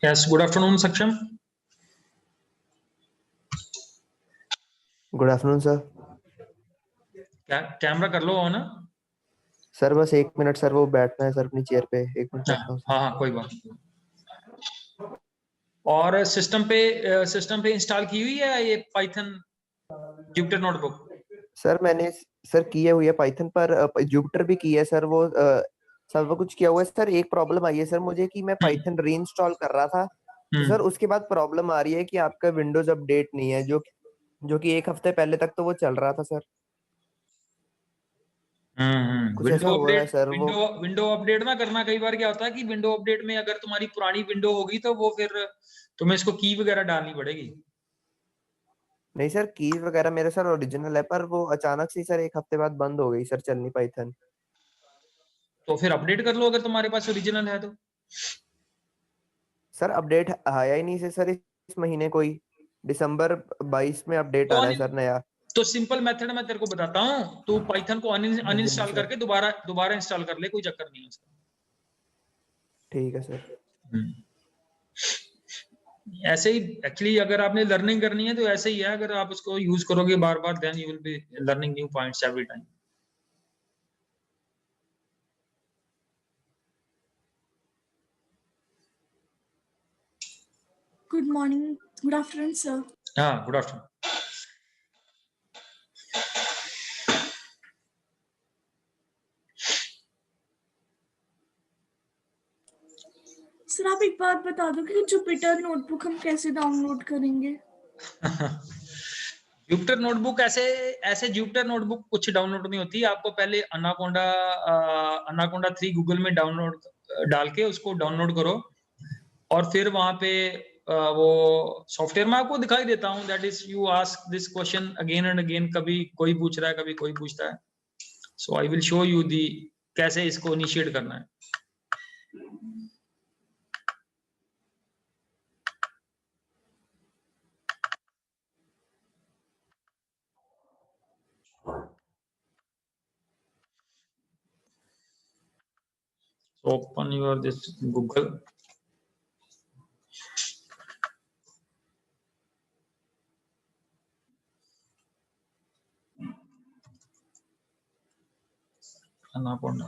Yes, good afternoon, Saksham. Good afternoon sir. Camera कर लो on ना। Sir बस 1 minute sir, वो बैठना है सर अपनी चेयर पे। 1 मिनट बैठता हूँ सर। हाँ हाँ कोई बात नहीं। और सिस्टम पे इंस्टॉल की हुई है ये पाइथन जुपिटर नोटबुक? सर मैंने सर किए हुई है पाइथन पर, जुपिटर भी की है सर। वो सब कुछ किया हुआ है सर। एक प्रॉब्लम आई है सर मुझे कि मैं पाइथन रीइंस्टॉल कर रहा था, तो सर उसके बाद प्रॉब्लम आ रही है कि आपका विंडोज अपडेट नहीं है, जो कि 1 हफ्ते पहले तक तो वो चल रहा था सर। कुछ ऐसा विंडो हो रहा है अपडेट सर वो। विंडो अपडेट ना करना। कई बार क्या होता है कि विंडो अपडेट में अगर तुम्हारी पुरानी विंडो होगी तो वो फिर तुम्हें इसको की वगैरह डालनी पड़ेगी। नहीं सर, की वगैरह मेरे सर ओरिजिनल है, पर वो अचानक से सर 1 हफ्ते बाद बंद हो गई सर चलनी पाइथन। तो फिर अपडेट कर लो अगर तुम्हारे पास ओरिजिनल है तो। सर अपडेट आया ही नहीं से सर इस महीने कोई। दिसंबर 22 में अपडेट तो आना है सर नया। तो सिंपल मेथड मैं तेरे को बताता हूँ, तू पाइथन को हाँ जी हाँ जी अनइंस्टॉल सर। करके दोबारा इंस्टॉल कर ले, कोई चक्कर नहीं है उसका। ठीक है सर। ऐसे ही एक्चुअली अगर आपने लर्निंग करनी है तो ऐसे ही है, अगर आप उसको यूज करोगे बार बार then you will be learning new points every time. Good morning. Good afternoon, sir. हाँ गुड आफ्टरनून। सर आप एक बात बता दो कि जुपिटर नोटबुक हम कैसे डाउनलोड करेंगे? जुपिटर नोटबुक ऐसे जुपिटर नोटबुक कुछ डाउनलोड नहीं होती। आपको पहले अनाकोंडा 3 गूगल में डाउनलोड डाल के उसको डाउनलोड करो, और फिर वहां पे वो सॉफ्टवेयर में आपको दिखाई देता हूँ। That is you ask this question again and again, कभी कोई पूछ रहा है कभी कोई पूछता है। सो आई विल शो यू दी कैसे इसको इनिशिएट करना है। So open your this Google. Anaconda.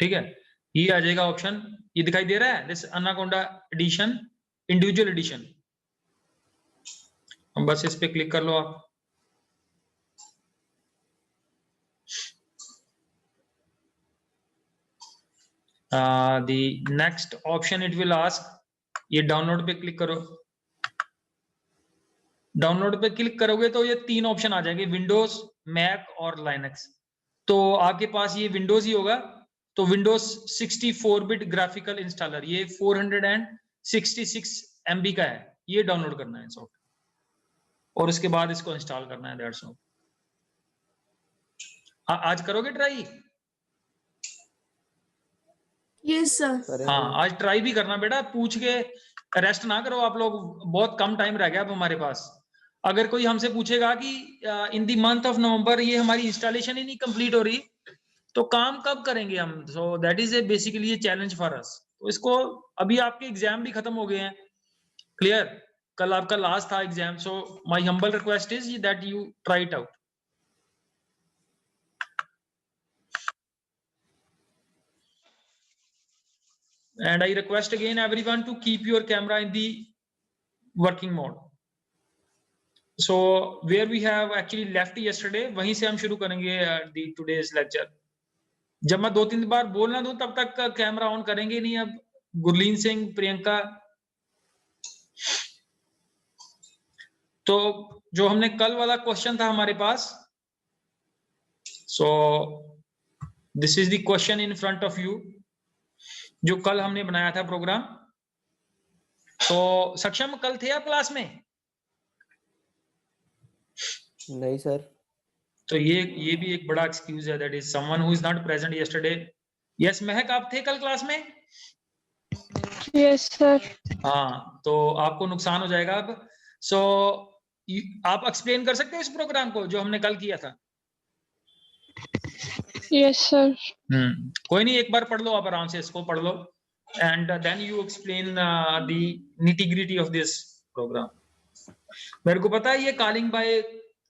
ठीक है, ये आ जाएगा ऑप्शन, ये दिखाई दे रहा है this anaconda addition, individual addition. बस इस पे क्लिक कर लो आप। The next option it will ask, ये डाउनलोड पे क्लिक करो। डाउनलोड पे क्लिक करोगे तो ये 3 ऑप्शन आ जाएंगे, विंडोज, मैक और लाइनक्स। तो आपके पास ये विंडोज ही होगा, तो विंडोज 64 बिट ग्राफिकल इंस्टॉलर, ये 466 MB का है, ये डाउनलोड करना है सॉफ्टवेयर, और उसके बाद इसको इंस्टॉल करना है। That's all. आज करोगे ट्राई? Yes sir. हाँ आज ट्राई भी करना बेटा, पूछ के रेस्ट ना करो आप लोग, बहुत कम टाइम रह गया अब हमारे पास। अगर कोई हमसे पूछेगा कि in the month of November ये हमारी इंस्टॉलेशन ही नहीं कंप्लीट हो रही, तो काम कब करेंगे हम? सो that is a basically a challenge for us. तो इसको, अभी आपके एग्जाम भी खत्म हो गए हैं, क्लियर, कल आपका लास्ट था exam. So my humble request is that you try it out. And I request again everyone to keep your camera in the working mode. So where we have actually left yesterday, वहीं से हम शुरू करेंगे the today's lecture। जब मैं 2-3 बार बोलना दूं तब तक कैमरा ऑन करेंगे नहीं। अब गुरलीन सिंह, प्रियंका, तो जो हमने कल वाला क्वेश्चन था हमारे पास, so this is the question in front of you, जो कल हमने बनाया था प्रोग्राम। तो सक्षम कल थे आप क्लास में? नहीं सर। तो ये भी एक बड़ा एक्सक्यूज है, that is someone who is not present yesterday. Yes महक, आप थे कल क्लास में? Yes sir. हाँ, तो आपको नुकसान हो जाएगा अब। सो आप एक्सप्लेन कर सकते हो इस प्रोग्राम को जो हमने कल किया था? Yes, sir. कोई नहीं, एक बार पढ़ लो, आप आराम से इसको पढ़ लो, and then you explain the nitty gritty of this program. मेरे को पता है ये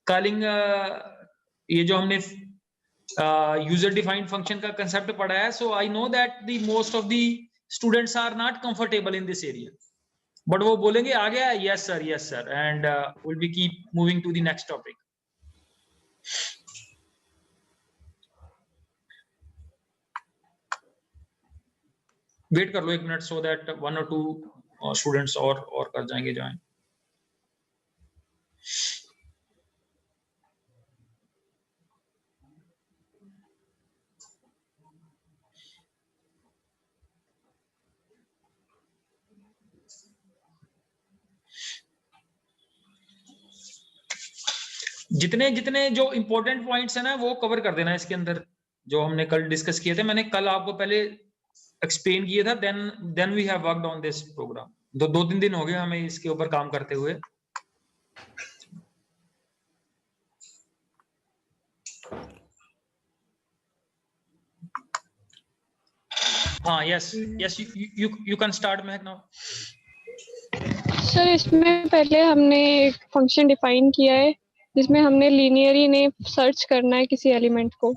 calling ये जो हमने user defined function का concept पढ़ा है, so I know that the most of the students are not comfortable in this area, but वो बोलेंगे आ गया, yes sir, and we'll be keep moving to the next topic. Wait कर लो 1 minute, so that 1 or 2 students और कर जाएंगे join. जितने जो इंपॉर्टेंट पॉइंट्स है ना वो कवर कर देना इसके अंदर, जो हमने कल डिस्कस किए थे। मैंने कल आपको पहले एक्सप्लेन किया था, then we have worked on this program. 2-3 दिन हो गए हमें इसके ऊपर काम करते हुए। हाँ, yes you can start Mahak now. Sir इसमें पहले हमने एक फंक्शन डिफाइन किया है जिसमें हमने लीनियरली ने सर्च करना है किसी एलिमेंट को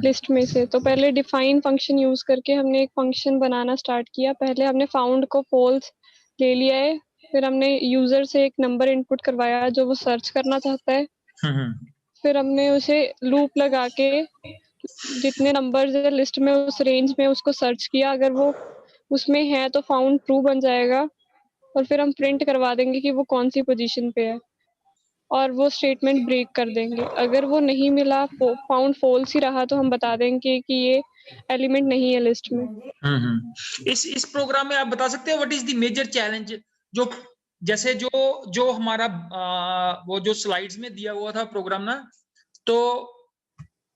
लिस्ट में से। तो पहले डिफाइन फंक्शन यूज करके हमने एक फंक्शन बनाना स्टार्ट किया। पहले हमने फाउंड को फॉल्स ले लिया है, फिर हमने यूजर से एक नंबर इनपुट करवाया जो वो सर्च करना चाहता है। फिर हमने उसे लूप लगा के जितने नंबर्स है लिस्ट में उस रेंज में उसको सर्च किया, अगर वो उसमें है तो फाउंड ट्रू बन जाएगा और फिर हम प्रिंट करवा देंगे कि वो कौन सी पोजीशन पे है और वो स्टेटमेंट ब्रेक कर देंगे। अगर वो नहीं मिला, फाउंड फॉल्स ही रहा, तो हम बता देंगे कि ये एलिमेंट नहीं है लिस्ट में। इस प्रोग्राम में आप बता सकते हो what is the major challenge? जो जैसे जो हमारा वो जो स्लाइड्स में दिया हुआ था प्रोग्राम ना, तो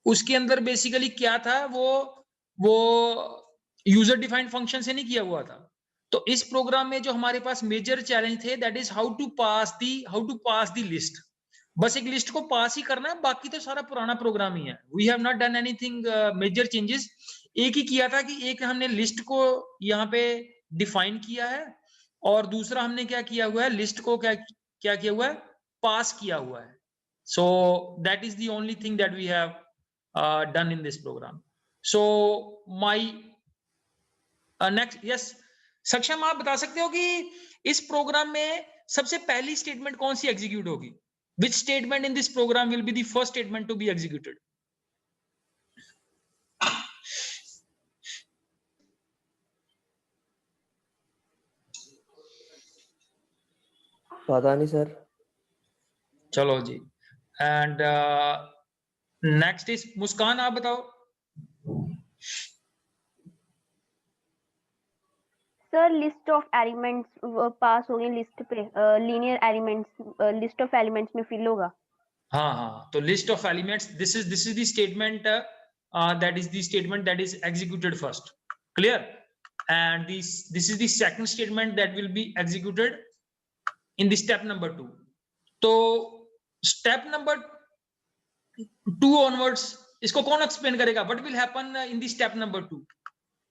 उसके अंदर बेसिकली क्या था, वो यूजर डिफाइंड फंक्शन से नहीं किया हुआ था। तो इस प्रोग्राम में जो हमारे पास मेजर चैलेंज थे, that is how to pass the list. बस एक लिस्ट को पास ही करना है, बाकी तो सारा पुराना प्रोग्राम ही है। We have not done anything major changes. एक ही किया था कि एक हमने लिस्ट को यहाँ पे डिफाइन किया है और दूसरा हमने क्या किया हुआ है, लिस्ट को क्या किया हुआ है, पास किया हुआ है। So that is the only thing that we have done in this program. So my next, yes Saksham, आप बता सकते हो कि इस प्रोग्राम में सबसे पहली स्टेटमेंट कौन सी एग्जीक्यूट होगी? Which statement in this program will be the first statement to be executed? पता नहीं सर। चलो जी, एंड नेक्स्ट इज मुस्कान, आप बताओ। सर लिस्ट ऑफ एलिमेंट्स पास होंगे लिस्ट पे, linear elements list of elements में फिल होगा। हाँ, तो list of elements, this is the statement, that is the statement that is executed first. Clear? And this is the second statement that will be executed in the step number 2. तो step number 2 onwards इसको कौन explain करेगा? What will happen in the step number 2?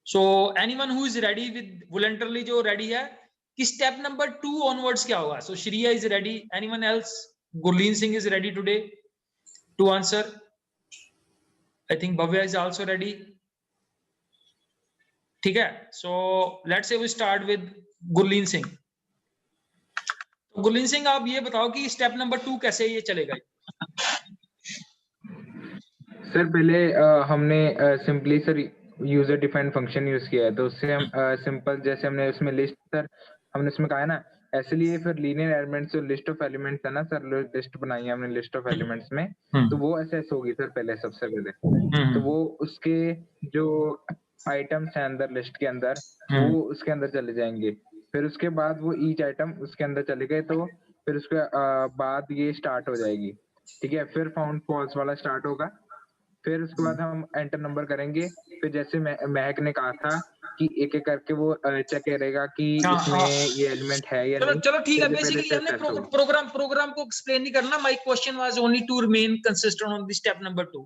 So anyone who is ready with voluntarily, जो ready है कि step number 2 onwards क्या होगा? So Shriya is ready. Anyone else? Gurleen Singh is ready today to answer. I think Bhavya is also ready. ठीक है, so let's say we start with Gurleen Singh. तो Gurleen Singh, आप ये बताओ कि step number 2 कैसे ये चलेगा? सर पहले हमने simply sir user defined function use किया है, तो उससे हम सिंपल जैसे हमने उसमें लिस्ट सर हमने उसमें कहा है ना, ऐसे लिए फिर लीनियर एलिमेंट्स और लिस्ट ऑफ एलिमेंट्स है ना सर, लिस्ट बनाई है हमने लिस्ट ऑफ एलिमेंट्स में, तो वो ऐसे होगी सर पहले सबसे पहले। तो वो उसके जो आइटम्स हैं अंदर लिस्ट के अंदर वो उसके अंदर चले जाएंगे, फिर उसके बाद वो ईच आइटम उसके अंदर चले गए तो फिर उसके बाद ये स्टार्ट हो जाएगी। ठीक है, फिर फाउंड फॉल्स वाला स्टार्ट होगा, फिर उसके बाद हम एंटर नंबर करेंगे, फिर जैसे महक ने कहा था कि एक एक करके वो चेक करेगा कि इसमें ये एलिमेंट है या नहीं। चलो ठीक है, बेसिकली हमने प्रोग्राम को एक्सप्लेन नहीं करना। My question was only to remain consistent on the step number 2।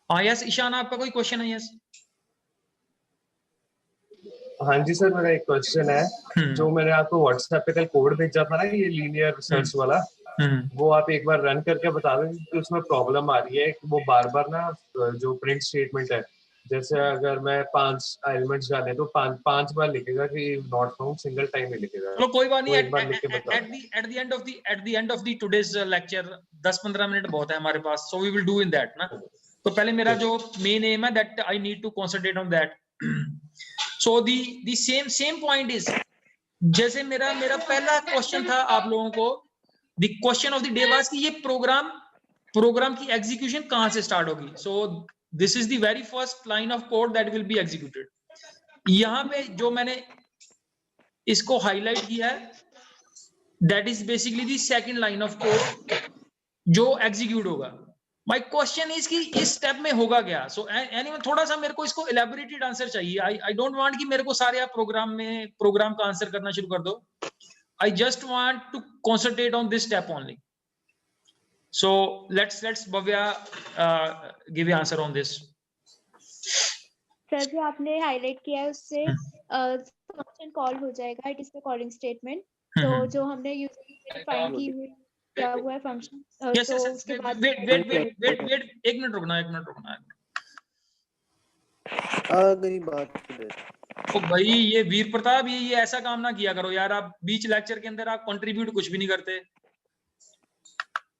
हाँ यस ईशान, आपका कोई क्वेश्चन है? यस हाँ जी सर, मेरा एक क्वेश्चन है। जो मैंने आपको व्हाट्सएप पे कल कोड भेजा था ना, ये लीनियर सर्च वाला, वो आप एक बार रन करके बता दें कि उसमें प्रॉब्लम आ रही है। वो बार बार ना जो प्रिंट स्टेटमेंट है, जैसे अगर मैं 5 एलिमेंट्स डाले तो 5 बार लिखेगा कि नॉट फाउंड, सिंगल टाइम ही लिखेगा। चलो कोई बात नहीं, एक बार लिख के बता। At the end of the today's lecture 10-15 minute बहुत है हमारे पास, so we will do in that ना। तो पहले मेरा जो मेन एम है that I need to concentrate on that. So the same point is, जैसे मेरा पहला क्वेश्चन था आप लोगों को, the question of the day was कि ये प्रोग्राम की एग्जीक्यूशन कहां से स्टार्ट होगी। So this is the very first line of code that will be executed. यहां पे जो मैंने इसको हाईलाइट किया है, that is basically the second line of code जो एग्जीक्यूट होगा। माय क्वेश्चन इज कि इस स्टेप में होगा क्या। सो एनीवन, थोड़ा सा मेरे को इसको एलैबोरेटेड आंसर चाहिए। आई डोंट वांट कि मेरे को सारे आप प्रोग्राम का आंसर करना शुरू कर दो। I just want to concentrate on this step only. So let's Bhavya give you answer on this. Sir जो आपने हाईलाइट किया है उससे फंक्शन कॉल हो जाएगा, it is the calling statement. तो जो हमने यूजर ने डिफाइन की हुई क्या हुआ है फंक्शन, Yes, तो yes, उसके wait, बाद एक मिनट रुकना। आ गई बात। तो भाई ये वीर प्रताप, ये ऐसा काम ना किया करो यार। आप बीच लेक्चर के अंदर आप कंट्रीब्यूट कुछ भी नहीं करते,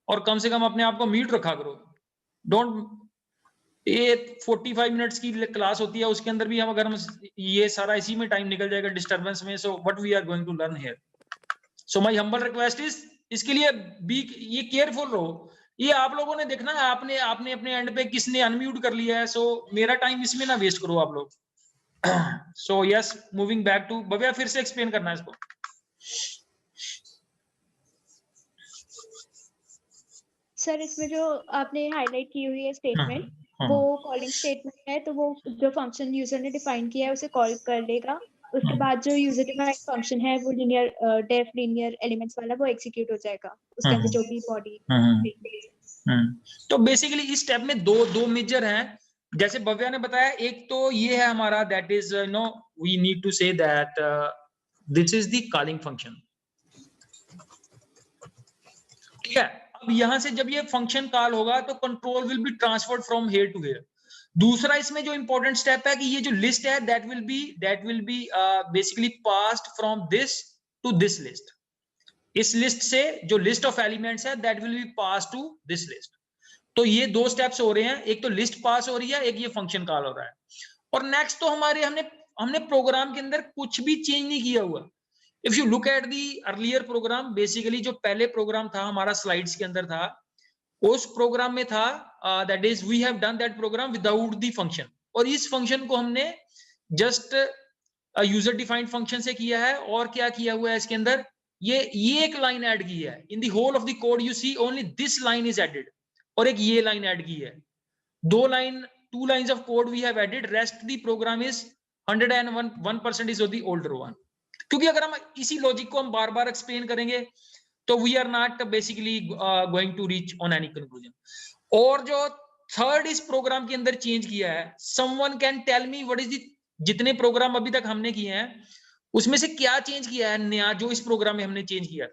और कम से कम अपने आप को म्यूट रखा करो। डोंट ये 45 मिनट्स की क्लास होती है, उसके अंदर भी हम अगर हम ये सारा इसी में टाइम निकल जाएगा डिस्टर्बेंस में। So what we are going to learn here. So my humble request is, इसके लिए बी ये केयरफुल रहो। ये आप लोगों ने देखना है, आपने अपने एंड पे किसने अनम्यूट कर लिया है। सो मेरा टाइम इसमें ना वेस्ट करो आप लोग। So yes, moving back to Bhavya, फिर से एक्सप्लेन करना है इसको। सर इसमें जो आपने हाईलाइट की हुई है स्टेटमेंट, वो कॉलिंग स्टेटमेंट है। तो वो जो फंक्शन यूजर ने डिफाइन किया है उसे कॉल कर लेगा। उसके बाद जो यूजर डिफाइंड फंक्शन है वो डेफ लीनियर एलिमेंट्स वाला, वो एग्जीक्यूट हो जाएगा। उसके अंदर जो भी बॉडी। तो बेसिकली इस स्टेप में दो मेजर हैं, जैसे भव्या ने बताया। एक तो ये है हमारा, that is no we need to say that this is the calling function. ठीक है, अब यहां से जब ये फंक्शन कॉल होगा तो control will be transferred from here to here. दूसरा इसमें जो इंपॉर्टेंट स्टेप है कि ये जो लिस्ट है that will be basically passed from this to this list. इस लिस्ट से जो लिस्ट ऑफ एलिमेंट्स है that will be pass to this list. तो ये दो स्टेप्स हो रहे हैं, एक तो लिस्ट पास हो रही है, एक ये फंक्शन कॉल हो रहा है। और नेक्स्ट तो हमने प्रोग्राम के अंदर कुछ भी चेंज नहीं किया हुआ। If you look at the earlier program, basically जो पहले प्रोग्राम था हमारा स्लाइड्स के अंदर था, उस प्रोग्राम में था that is we have done that program without the function. और इस फंक्शन को हमने जस्ट यूजर डिफाइंड फंक्शन से किया है। और क्या किया हुआ है इसके अंदर, ये एक लाइन ऐड की है। In the whole of the code you see only this line is added, और एक ये लाइन ऐड की है। 2 lines of code we have added, rest the program is 101% is of the older one। क्योंकि अगर हम इसी लॉजिक को हम बार बार एक्सप्लेन करेंगे तो we are not basically going to reach on any conclusion. और जो थर्ड इस प्रोग्राम के अंदर चेंज किया है, someone can tell me what is the, जितने प्रोग्राम अभी तक हमने किए हैं उसमें से क्या चेंज किया है नया जो इस प्रोग्राम में हमने चेंज किया?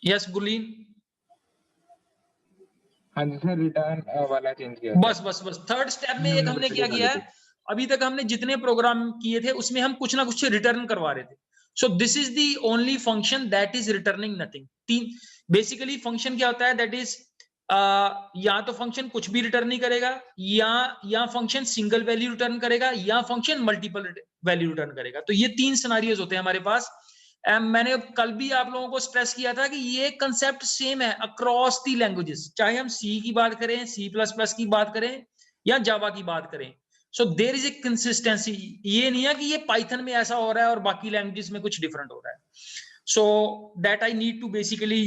यस गुरलीन। हाँ जी सर, रिटर्न वाला चेंज किया। बस थर्ड स्टेप में एक हमने क्या किया है, अभी तक हमने जितने प्रोग्राम किए थे उसमें हम कुछ ना कुछ रिटर्न करवा रहे थे। सो this is the only function that is returning nothing. Basically function क्या होता है, दैट इज या तो फंक्शन कुछ भी रिटर्न नहीं करेगा, या फंक्शन सिंगल वैल्यू रिटर्न करेगा, या फंक्शन मल्टीपल वैल्यू रिटर्न करेगा। तो ये 3 सिनेरियोज होते हैं हमारे पास। मैंने कल भी आप लोगों को स्ट्रेस किया था कि ये कंसेप्ट सेम है अक्रॉस दी लैंग्वेजेस, चाहे हम सी की बात करें, C++ की बात करें, या जावा की बात करें। So there is a consistency. ये नहीं है कि ये पाइथन में ऐसा हो रहा है और बाकी लैंग्वेजेस में कुछ डिफरेंट हो रहा है। So that I need to basically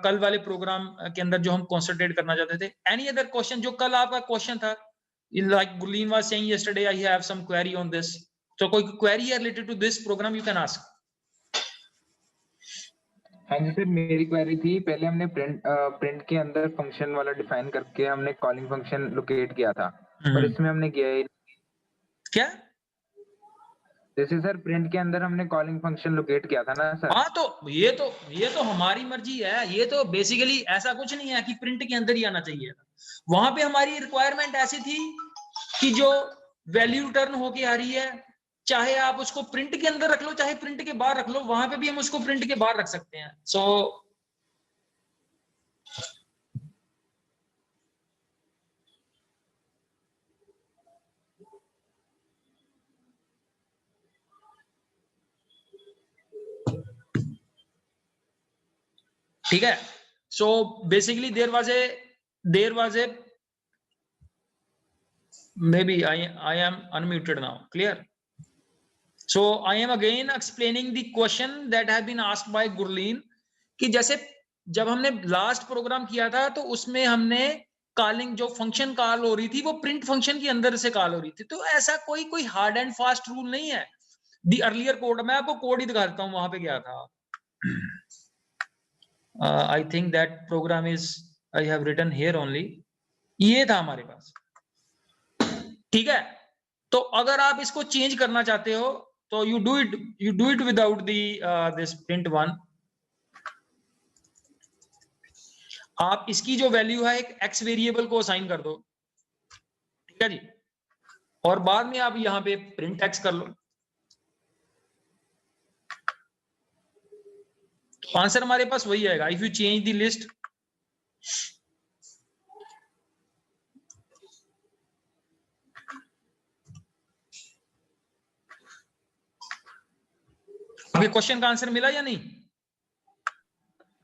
कल वाले प्रोग्राम के अंदर जो हम कॉन्सेंट्रेट करना चाहते थे। Any other question? जो कल आपका क्वेश्चन था, like Gurleen was saying yesterday, I have some query on this. तो कोई क्वेरी है related to this program, you can ask. हाँ जी सर, मेरी क्वेरी थी, पहले हमने प्रिंट के अंदर फंक्शन वाला डिफाइन करके हमने कॉलिंग फंक्शन लोकेट किया था, पर इसमें हमने किया ही क्या? जैसे सर प्रिंट के अंदर हमने कॉलिंग फंक्शन लोकेट किया था ना सर। हाँ, तो ये तो हमारी मर्जी है। ये तो बेसिकली ऐसा कुछ नहीं है कि प्रिंट के अंदर ही आना चाहिए। वहां पे हमारी रिक्वायरमेंट ऐसी थी कि जो वैल्यू रिटर्न होके आ रही है, चाहे आप उसको प्रिंट के अंदर रख लो चाहे प्रिंट के बाहर रख लो, वहां पे भी हम उसको प्रिंट के बाहर रख सकते हैं। सो ठीक है। So basically there was a maybe I am unmuted now. Clear? So I am again explaining the question that have been asked by Gurleen कि जैसे जब हमने लास्ट प्रोग्राम किया था तो उसमें हमने कॉलिंग जो फंक्शन कॉल हो रही थी वो प्रिंट फंक्शन के अंदर से कॉल हो रही थी। तो ऐसा कोई हार्ड एंड फास्ट रूल नहीं है। दी अर्लियर कोड, मैं आपको कोड ही दिखा देता हूं वहां पे क्या था। I think that program is I have written here only. ये था हमारे पास, ठीक है। तो अगर आप इसको चेंज करना चाहते हो तो you do it without this print one. आप इसकी जो वैल्यू है एक एक्स वेरिएबल को असाइन कर दो, ठीक है जी, और बाद में आप यहां पे प्रिंट एक्स कर लो। तो आंसर हमारे पास वही आएगा। If you change the list, अभी क्वेश्चन का आंसर मिला या नहीं?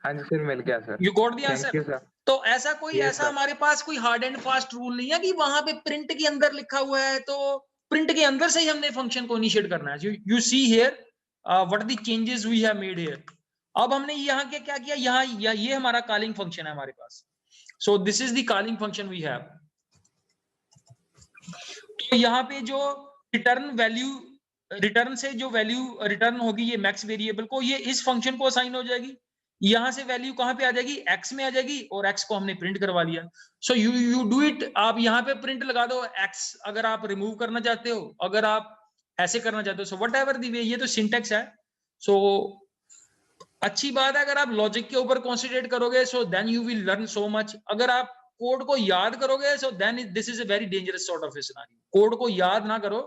हाँ जी सर, मिल गया sir. You got the thank you answer. Sir. तो ऐसा कोई Yes, ऐसा sir. हमारे पास कोई हार्ड एंड फास्ट रूल नहीं है कि वहां पे प्रिंट के अंदर लिखा हुआ है तो प्रिंट के अंदर से ही हमने फंक्शन को इनिशिएट करना है। You see here what the changes we have made here. अब हमने यहाँ के क्या किया, यहाँ ये हमारा कॉलिंग फंक्शन है हमारे पास। So this is the calling function we have. तो यहाँ पे जो रिटर्न से जो वैल्यू रिटर्न होगी ये मैक्स वेरिएबल को, ये इस फंक्शन को असाइन हो जाएगी। यहां से वैल्यू कहां पे आ जाएगी, एक्स में आ जाएगी, और एक्स को हमने प्रिंट करवा लिया। So you do it. आप यहाँ पे प्रिंट लगा दो एक्स, अगर आप रिमूव करना चाहते हो, अगर आप ऐसे करना चाहते हो, सो वट एवर दी वे, ये तो सिंटेक्स है। सो अच्छी बात है अगर आप लॉजिक के ऊपर कॉन्सेंट्रेट करोगे, so then you will learn so much. अगर आप कोड को याद करोगे, so then this is a very dangerous sort of scenario. Code को याद ना करो,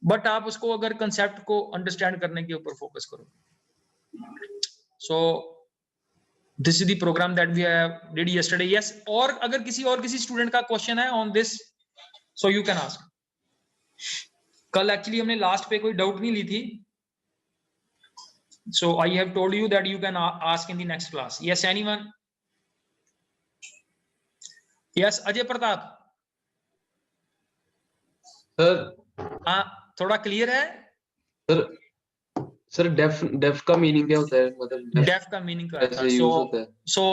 बट आप उसको अगर कंसेप्ट को अंडरस्टैंड करने के ऊपर फोकस करो। So this is the program that we have did yesterday. Yes, और अगर किसी स्टूडेंट का क्वेश्चन है on this, so you can ask. कल एक्चुअली हमने लास्ट पे कोई डाउट नहीं ली थी, so I have told you that you can ask in the next class. Yes, anyone? Yes, Ajay Pratap. Sir हाँ, थोड़ा क्लियर है? सर डेफ का मीनिंग क्या होता है? मतलब डेफ का मीनिंग क्या होता है? सो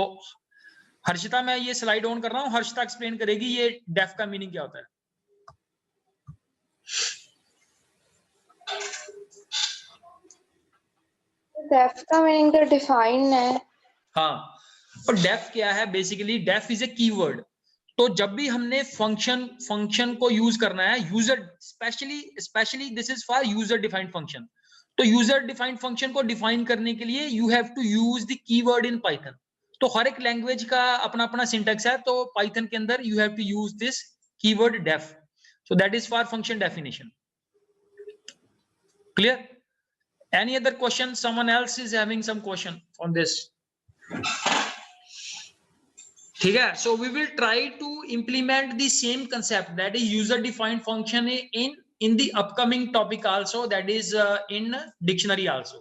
हर्षिता, मैं ये स्लाइड ऑन कर रहा हूँ, हर्षिता एक्सप्लेन करेगी ये डेफ का मीनिंग क्या होता है। डेफ का मीनिंग तो डिफाइन है। हाँ, और डेफ क्या है? Basically def is a keyword. तो जब भी हमने फंक्शन को यूज करना है, user specially this is for user defined function. तो यूजर डिफाइंड फंक्शन को डिफाइन करने के लिए you have to use the keyword in Python. तो हर एक लैंग्वेज का अपना अपना सिंटैक्स है, तो पाइथन के अंदर you have to use this keyword def. So that is for function definition. Clear? Any other question? Someone else is having some question on this. ठीक है, so we will try to implement the same concept, that is user defined function in the upcoming topic also, that is in dictionary also.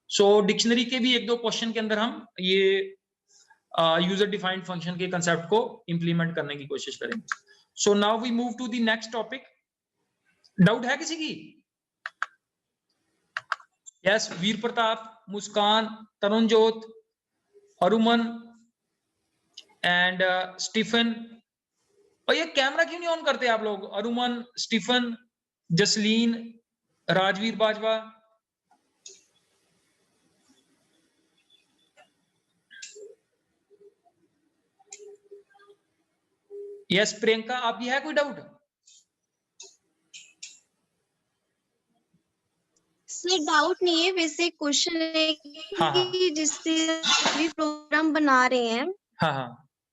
So dictionary के भी एक दो question के अंदर हम ये user defined function के concept को implement करने की कोशिश करेंगे। So now we move to the next topic. Doubt है किसी की? Yes, Veer Pratap, Muskan, Tarunjot, Aruman and Stephen. और ये कैमरा क्यों नहीं ऑन करते आप लोग? अरुमन, स्टीफन, जसलीन, राजवीर बाजवा। यस प्रियंका, आपकी है कोई डाउट? सर डाउट नहीं है, वैसे क्वेश्चन है कि जिससे भी प्रोग्राम बना रहे हैं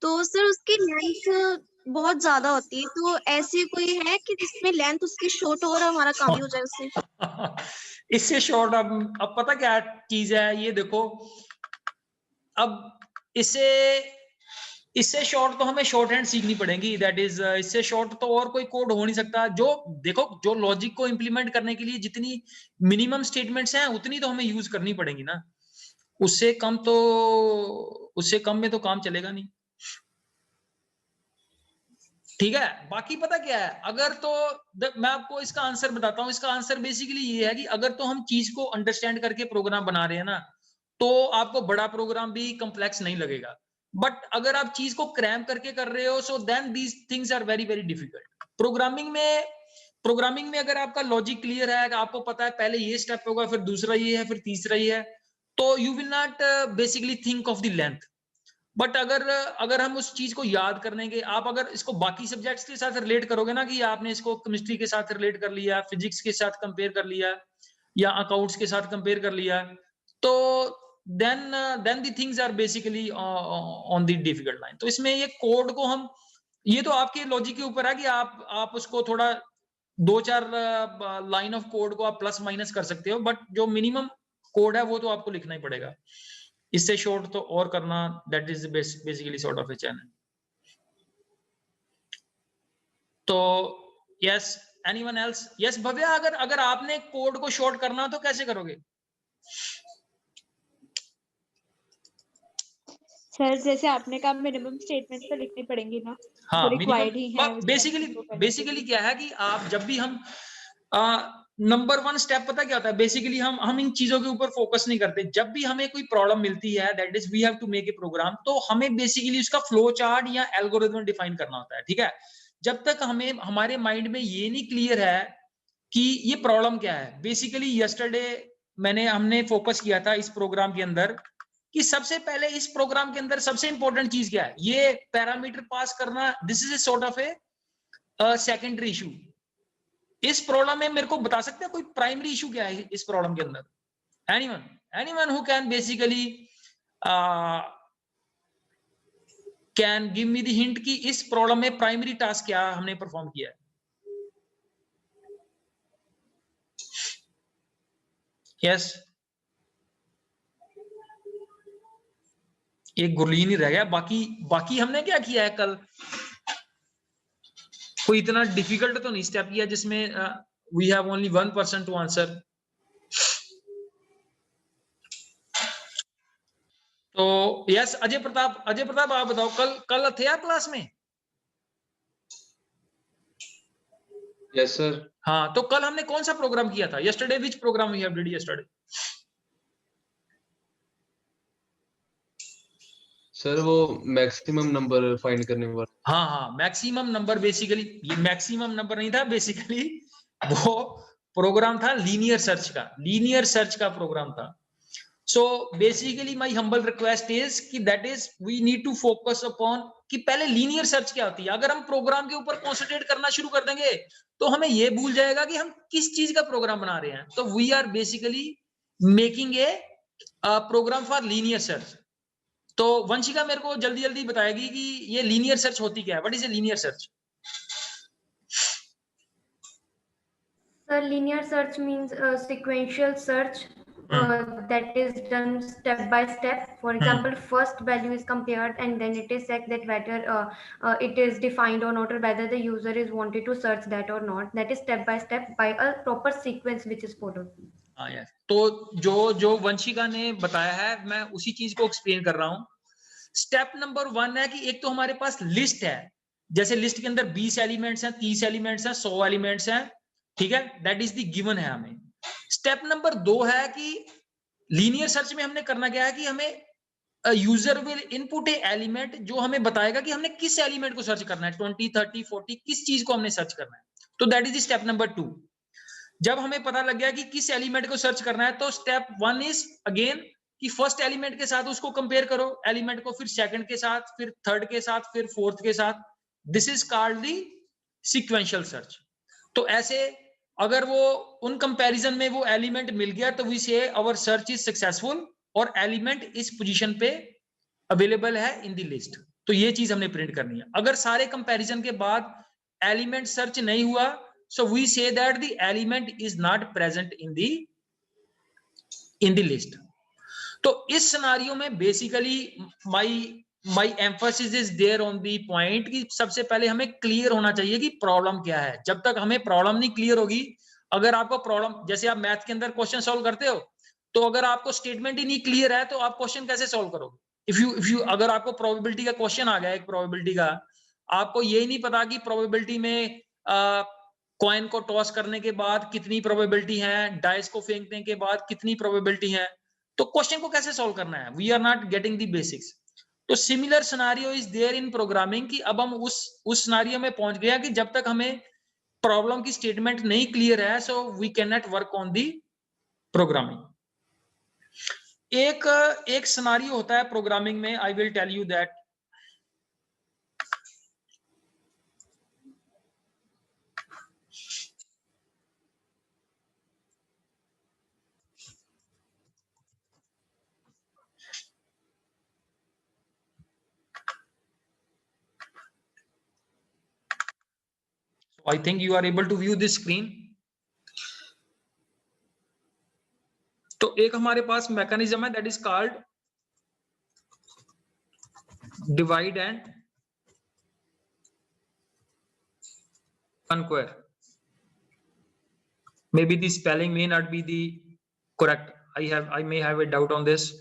तो सर उसकी लेंथ बहुत ज्यादा होती है, तो ऐसी कोई है कि जिसमें लेंथ उसकी शॉर्ट हो और हमारा काम भी हो जाए उससे? इससे शॉर्ट अब पता क्या चीज है, ये देखो, अब इससे शॉर्ट तो हमें शॉर्ट हैंड सीखनी पड़ेगी, दैट इज इससे शॉर्ट तो और कोई कोड हो नहीं सकता। जो देखो, जो लॉजिक को इंप्लीमेंट करने के लिए जितनी मिनिमम स्टेटमेंट्स हैं उतनी तो हमें यूज करनी पड़ेगी ना, उससे कम में तो काम चलेगा नहीं। ठीक है, बाकी पता क्या है, अगर तो मैं आपको इसका आंसर बताता हूं। इसका आंसर बेसिकली ये है कि अगर तो हम चीज को अंडरस्टैंड करके प्रोग्राम बना रहे हैं ना, तो आपको बड़ा प्रोग्राम भी कॉम्प्लेक्स नहीं लगेगा। बट अगर आप चीज को क्रैम करके कर रहे हो, so then these things are very very difficult. Programming में अगर आपका लॉजिक क्लियर है, आपको पता है पहले ये स्टेप होगा, फिर दूसरा ये है, फिर तीसरा ये है, तो you will not basically think of the length. But अगर हम उस चीज को याद करने के, आप अगर इसको बाकी सब्जेक्ट्स के साथ रिलेट करोगे ना, कि आपने इसको केमिस्ट्री के साथ रिलेट कर लिया, फिजिक्स के साथ कंपेयर कर लिया, या अकाउंट्स के साथ कंपेयर कर लिया, तो then the things are basically on the difficult line। तो इसमें ये कोड को हम, ये तो आपके लॉजिक के ऊपर है कि आप उसको थोड़ा 2-4 लाइन ऑफ कोड को आप प्लस माइनस कर सकते हो, बट जो मिनिमम कोड है वो तो आपको लिखना ही पड़ेगा। इससे शॉर्ट तो और करना, that is basically sort of a channel. तो yes, anyone else? Yes Bhavya, अगर आपने कोड को शॉर्ट करना तो कैसे करोगे? सर जैसे आपने कहा मिनिमम स्टेटमेंट तो लिखनी पड़ेंगी ना। हाँ, रिक्वायर्ड ही है। बेसिकली क्या है कि आप जब भी हम नंबर 1 स्टेप पता क्या होता है, बेसिकली हम इन चीजों के ऊपर फोकस नहीं करते। जब भी हमें कोई प्रॉब्लम मिलती है, that is we have to make a program, तो हमें बेसिकली उसका फ्लो चार्ट या एल्गोरिथम डिफाइन करना होता है। ठीक है, जब तक हमारे माइंड में ये नहीं क्लियर है कि ये प्रॉब्लम क्या है। बेसिकली यस्टरडे हमने फोकस किया था इस प्रोग्राम के अंदर कि सबसे पहले इस प्रोग्राम के अंदर सबसे इंपॉर्टेंट चीज क्या है, ये पैरामीटर पास करना। This is a sort of a secondary issue. इस प्रॉब्लम में मेरे को बता सकते हैं कोई प्राइमरी इशू क्या है इस प्रॉब्लम के अंदर? Anyone who can basically can give me the hint कि इस प्रॉब्लम में प्राइमरी टास्क क्या हमने परफॉर्म किया है? यस, एक गुरलीन ही रह गया। बाकी हमने क्या किया है कल? कोई इतना डिफिकल्ट तो नहीं स्टेप किया जिसमें we have only 1 person to answer. तो यस, अजय प्रताप आप बताओ, कल थे आप क्लास में? Yes sir. हाँ, तो कल हमने कौन सा प्रोग्राम किया था? Yesterday which program we have did yesterday? Sir वो मैक्सिमम नंबर फाइंड करने वाला। हाँ, मैक्सिमम नंबर। बेसिकली ये मैक्सिमम नंबर नहीं था, बेसिकली वो प्रोग्राम था लीनियर सर्च का प्रोग्राम था। So basically my humble request is कि that is we need to focus upon कि पहले लीनियर सर्च क्या होती है। अगर हम प्रोग्राम के ऊपर कॉन्सेंट्रेट करना शुरू कर देंगे तो हमें ये भूल जाएगा कि हम किस चीज का प्रोग्राम बना रहे हैं। तो we are basically making a program for linear search. तो वंशिका मेरे को जल्दी जल्दी बताएगी कि ये लीनियर सर्च होती क्या है? What is a linear search? Sir, linear search means sequential search that is done step by step. For example, first value is compared and then it is checked that whether it is defined or not, or whether the user is wanted to search that or not. That is step by step by a proper sequence which is followed. हाँ यार, तो जो वंशिका ने बताया है मैं उसी चीज को एक्सप्लेन कर रहा हूँ। स्टेप नंबर 1 है कि एक तो हमारे पास लिस्ट है, जैसे लिस्ट के अंदर 20 एलिमेंट्स हैं, 30 एलिमेंट्स हैं, 100 एलिमेंट्स हैं। ठीक है, दैट इज द गिवन है हमें। स्टेप नंबर 2 है कि लीनियर सर्च में हमने करना क्या है कि हमें user will input A element जो हमें बताएगा कि हमने किस एलिमेंट को सर्च करना है, 20, 30, 40 किस चीज को हमने सर्च करना है। तो दैट इज स्टेप नंबर 2। जब हमें पता लग गया कि किस एलिमेंट को सर्च करना है, तो स्टेप 1 इज अगेन कि फर्स्ट एलिमेंट के साथ उसको कंपेयर करो एलिमेंट को, फिर सेकंड के साथ, फिर थर्ड के साथ, फिर फोर्थ के साथ। This is called the sequential search. तो ऐसे अगर वो उन कंपैरिजन में वो एलिमेंट मिल गया तो वी से आवर सर्च इज सक्सेसफुल और एलिमेंट इस पोजीशन पे अवेलेबल है इन द लिस्ट। तो ये चीज हमने प्रिंट करनी है। अगर सारे कंपैरिजन के बाद एलिमेंट सर्च नहीं हुआ, so we say that the element is not present in the list. तो इस सिनेरियो में basically my emphasis is there on the point कि सबसे पहले हमें क्लियर होना चाहिए कि प्रॉब्लम क्या है। जब तक हमें प्रॉब्लम नहीं क्लियर होगी, अगर आपको प्रॉब्लम, जैसे आप मैथ के अंदर क्वेश्चन सॉल्व करते हो, तो अगर आपको स्टेटमेंट ही नहीं क्लियर है तो आप क्वेश्चन कैसे सॉल्व करोगे? इफ यू अगर आपको प्रोबेबिलिटी का क्वेश्चन आ गया, एक प्रोबेबिलिटी का, आपको यही नहीं पता कि प्रोबेबिलिटी में कॉइन को टॉस करने के बाद कितनी प्रोबेबिलिटी है, डाइस को फेंकने के बाद कितनी प्रोबेबिलिटी है, तो क्वेश्चन को कैसे सॉल्व करना है? We are not getting the basics. तो similar scenario is there in programming कि अब हम उस सिनेरियो में पहुंच गया कि जब तक हमें प्रॉब्लम की स्टेटमेंट नहीं क्लियर है, so we can not work on the programming. एक सिनेरियो होता है प्रोग्रामिंग में, I will tell you that. I think you are able to view this screen. तो एक हमारे पास मैकेनिज्म है that is called divide and conquer. Maybe the spelling may not be the correct. I may have a doubt on this.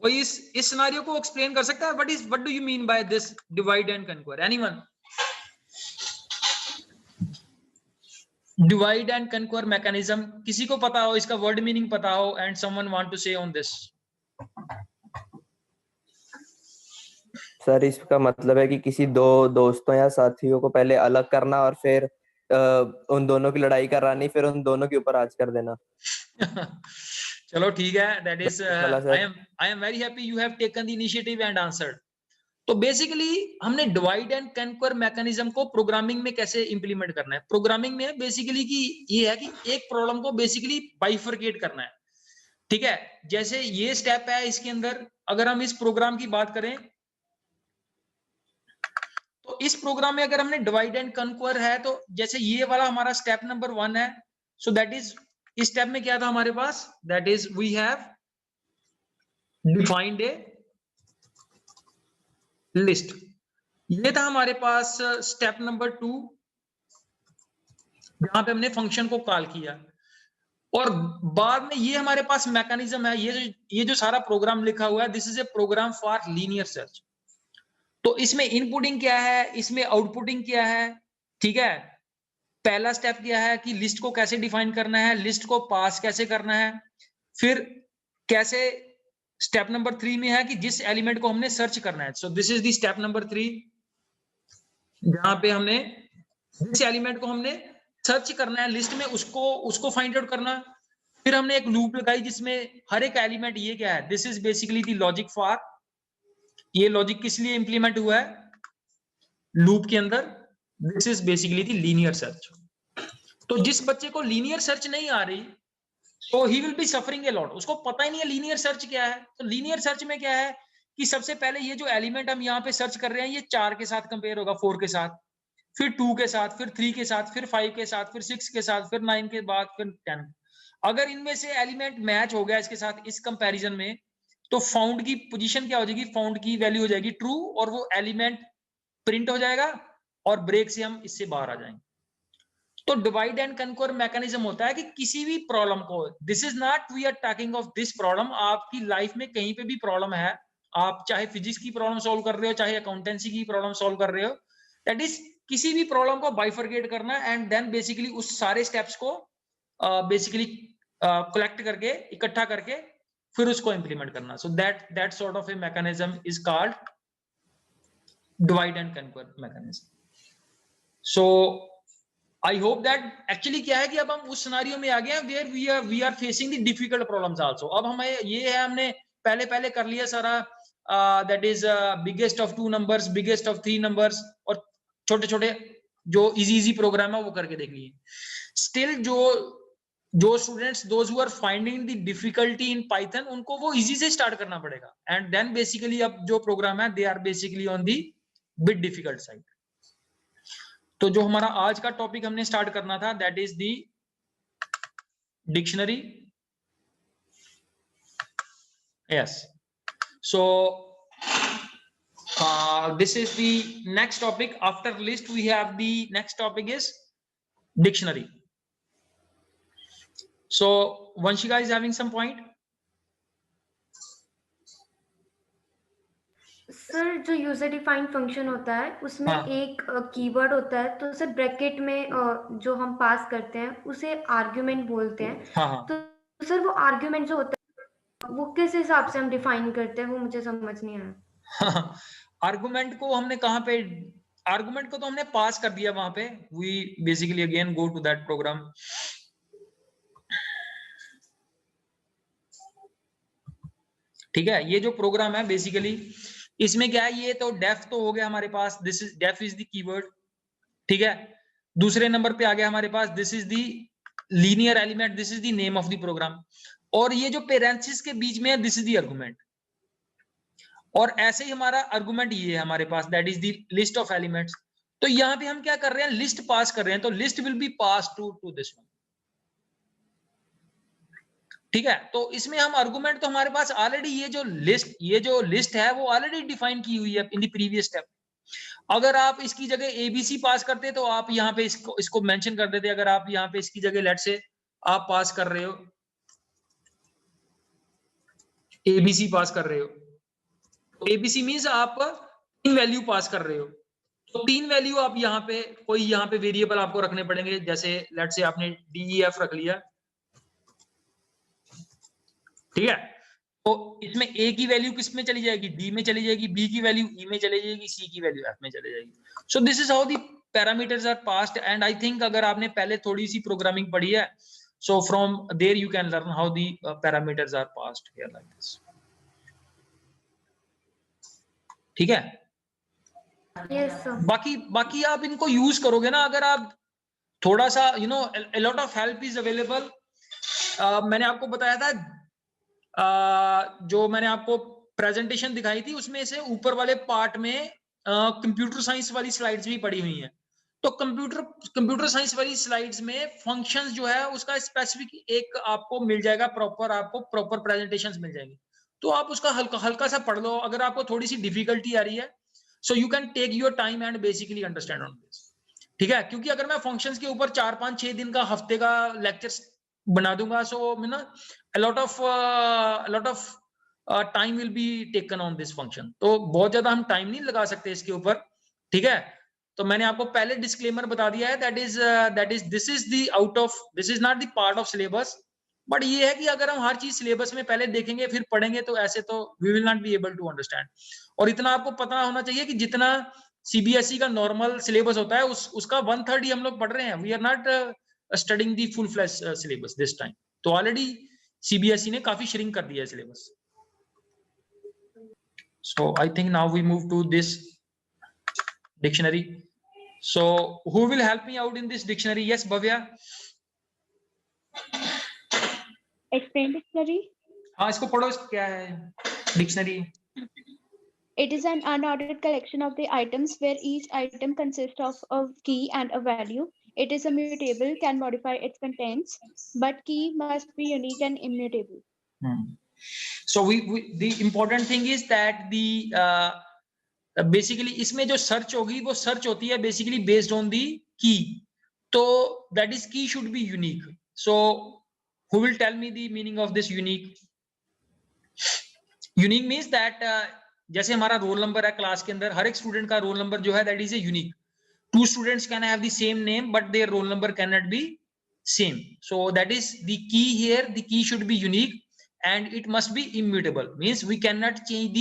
कोई इस scenario को explain कर सकता है? What do you mean by this divide and conquer? Anyone? Divide and conquer mechanism, किसी को पता हो, इसका वर्ड मीनिंग पता हो, and someone want to say on this? Sir इसका मतलब है कि किसी दो दोस्तों या साथियों को पहले अलग करना और फिर उन दोनों की लड़ाई करानी, फिर उन दोनों के ऊपर राज कर देना। चलो ठीक है, that is I am very happy you have taken the initiative and answered. तो बेसिकली हमने डिवाइड एंड कनक्वर मैकेनिज्म को प्रोग्रामिंग में कैसे इंप्लीमेंट करना है? प्रोग्रामिंग में बेसिकली कि ये है कि एक प्रॉब्लम को बेसिकली बाइफरकेट करना है, ठीक है? जैसे ये स्टेप है इसके अंदर, अगर हम इस प्रोग्राम की बात करें तो इस प्रोग्राम में अगर हमने डिवाइड एंड कनक्वर है, तो जैसे ये वाला हमारा स्टेप नंबर 1 है, सो दैट इज, इस स्टेप में क्या था हमारे पास? That is we have defined a list. ये था हमारे पास स्टेप नंबर 2, जहां पे हमने फंक्शन को कॉल किया, और बाद में ये हमारे पास मैकेनिज्म है, ये जो सारा प्रोग्राम लिखा हुआ है, this is a program for linear search. तो इसमें इनपुटिंग क्या है, इसमें आउटपुटिंग क्या है, ठीक है? पहला स्टेप क्या है कि लिस्ट को कैसे डिफाइन करना है, लिस्ट को पास कैसे करना है, फिर कैसे स्टेप नंबर 3 में है कि जिस एलिमेंट को हमने सर्च करना है। So this is the step number 3, जहां पे हमने जिस एलिमेंट को हमने सर्च करना है लिस्ट में, उसको फाइंड आउट करना। फिर हमने एक लूप लगाई जिसमें हर एक एलिमेंट, ये क्या है, this is basically the logic for, ये लॉजिक किस लिए इंप्लीमेंट हुआ है लूप के अंदर, this is basically the linear search. तो जिस बच्चे को लीनियर सर्च नहीं आ रही, तो he will be suffering a lot, उसको पता ही नहीं है लीनियर सर्च क्या है। तो लीनियर सर्च में क्या है कि सबसे पहले ये जो एलिमेंट हम यहाँ पे सर्च कर रहे हैं, ये 4 के साथ कंपेयर होगा, 4 के साथ, फिर 2 के साथ, फिर 3 के साथ, फिर 5 के साथ, फिर 6 के साथ, फिर 9 के बाद, फिर 10। अगर इनमें से एलिमेंट मैच हो गया इसके साथ इस कंपैरिजन में, तो फाउंड की पोजीशन क्या हो जाएगी, फाउंड की वैल्यू हो जाएगी ट्रू, और वो एलिमेंट प्रिंट हो जाएगा और ब्रेक से हम इससे बाहर आ जाएंगे। तो डिवाइड एंड कनक्वर मैकेनिज्म होता है कि किसी भी प्रॉब्लम को, this is not we are talking of this problem, आपकी लाइफ में कहीं पे भी प्रॉब्लम है, आप चाहे फिजिक्स की प्रॉब्लम सॉल्व कर रहे हो, चाहे अकाउंटेंसी की प्रॉब्लम सॉल्व कर रहे हो, दैट इज किसी भी प्रॉब्लम को बाइफरकेट करना एंड देन बेसिकली उस सारे स्टेप्स को बेसिकली कलेक्ट करके, इकट्ठा करके फिर उसको इंप्लीमेंट करना। So that sort of a mechanism is called divide and conquer mechanism. So I hope that actually क्या है कि अब हम उस सिनेरियो में आ गए हैं where we are facing the difficult problems also. अब हमें ये है, हमने पहले कर लिया सारा that is biggest of 2 numbers, biggest of 3 numbers, और छोटे छोटे जो इजी प्रोग्राम है वो करके देखिए। स्टिल जो students those who are finding the difficulty in Python, उनको वो इजी से स्टार्ट करना पड़ेगा, एंड देन बेसिकली अब जो प्रोग्राम है they are basically on the bit difficult side. तो जो हमारा आज का टॉपिक हमने स्टार्ट करना था, that is the dictionary. Yes, so this is the next topic. After list we have the next topic is dictionary. So Vanshika is having some point. Sir जो user defined function होता है उसमें एक keyword होता है, तो sir bracket में जो हम पास करते हैं उसे आर्गुमेंट बोलते हैं। तो सर वो आर्गुमेंट जो होता है वो किस हिसाब से हम डिफाइन करते हैं, वो मुझे समझ नहीं आया। आर्गुमेंट को हमने कहाँ पे, आर्गुमेंट को तो हमने पास कर दिया वहां पे। We basically again go to that program. ठीक है, ये जो प्रोग्राम है बेसिकली इसमें क्या है, ये तो डेफ तो हो गया हमारे पास, this is def is the keyword. ठीक है, दूसरे नंबर पे आ गया हमारे पास this is the linear element, this is the name of the program, और ये जो पेरेंथेसिस के बीच में है दिस इज द आर्गुमेंट। और ऐसे ही हमारा आर्गुमेंट ये है हमारे पास, that is the list of elements. तो यहाँ पे हम क्या कर रहे हैं, लिस्ट पास कर रहे हैं, तो list will be pass to this one. ठीक है, तो इसमें हम आर्गुमेंट तो हमारे पास ऑलरेडी ये जो लिस्ट है वो ऑलरेडी डिफाइन की हुई है इन द प्रीवियस स्टेप। अगर आप इसकी जगह एबीसी पास करते तो आप यहाँ पे इसको मेंशन कर देते। अगर आप यहाँ पे इसकी जगह लेट से आप पास कर रहे हो एबीसी पास कर रहे हो, एबीसी मींस आप 3 वैल्यू पास कर रहे हो, तो 3 वैल्यू आप यहाँ पे कोई यहाँ पे वेरिएबल आपको रखने पड़ेंगे। जैसे लेट से आपने DEF रख लिया, ठीक है, तो इसमें A की वैल्यू किस में चली जाएगी, D में चली जाएगी, B की वैल्यू E में चली जाएगी, C की वैल्यू F में चली जाएगी। So this is how the parameters are passed, and I think अगर आपने पहले थोड़ी सी प्रोग्रामिंग पढ़ी है, so from there you can learn how the parameters are passed here like this. ठीक है, yes, बाकी आप इनको यूज करोगे ना, अगर आप थोड़ा सा a lot of help is available। मैंने आपको बताया था जो मैंने आपको प्रेजेंटेशन दिखाई थी उसमें से ऊपर वाले पार्ट में कंप्यूटर साइंस वाली स्लाइड्स भी पड़ी हुई हैं। तो कंप्यूटर साइंस वाली स्लाइड्स में फंक्शंस जो है उसका स्पेसिफिक एक आपको मिल जाएगा, आपको प्रॉपर प्रेजेंटेशंस मिल जाएंगी। तो आप उसका हल्का सा पढ़ लो। अगर आपको थोड़ी सी डिफिकल्टी आ रही है, so you can take your time and basically understand on this. ठीक है, क्योंकि अगर मैं फंक्शंस के ऊपर 4, 5, 6 दिन का हफ्ते का लेक्चर बना दूंगा, सो a lot of time will be taken on this function। तो बहुत ज्यादा हम टाइम नहीं लगा सकते इसके ऊपर। ठीक है, तो मैंने आपको पहले डिस्क्लेमर बता दिया है, this is not the part of syllabus. But ये है कि अगर हम हर चीज सिलेबस में पहले देखेंगे फिर पढ़ेंगे तो ऐसे तो we will not be able to understand. और इतना आपको पता होना चाहिए कि जितना CBSE का नॉर्मल सिलेबस होता है उसका 1/3 ही हम लोग पढ़ रहे हैं। We are not studying the full flash syllabus this time. तो ऑलरेडी CBSE ने काफी श्रिंक कर दिया है syllabus. So I think now we move to this dictionary. So who will help me out in this dictionary? Yes Bhavya, explain dictionary. हाँ, इसको पढ़ो, इसको क्या है dictionary? It is an unordered collection of the items where each item consists of a key and a value. It is immutable, can modify its contents, but key must be unique and immutable. So the important thing is that the basically इसमें जो search होगी वो search होती है basically based on the key. तो that is key should be unique. So who will tell me the meaning of this unique? Unique means that जैसे हमारा roll number है क्लास के अंदर, हर एक स्टूडेंट का रोल नंबर जो है that is a unique. 2 students can have the same name but their roll number cannot be same. So that is the key here. The key should be unique and it must be immutable. Means we cannot change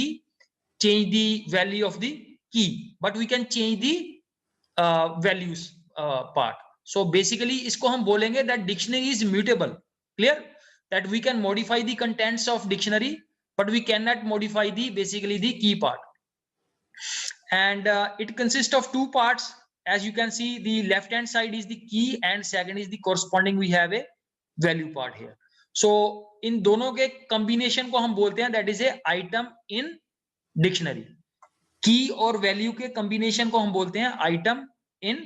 the value of the key, but we can change the values part. So basically इसको हम बोलेंगे that dictionary is mutable. Clear? That we can modify the contents of dictionary but we cannot modify the basically the key part. And it consists of two parts. As you can see, the left hand side is the key and second is the corresponding we have a value part here. So in दोनों के combination को हम बोलते हैं that is a item in dictionary. Key और value के combination को हम बोलते हैं item in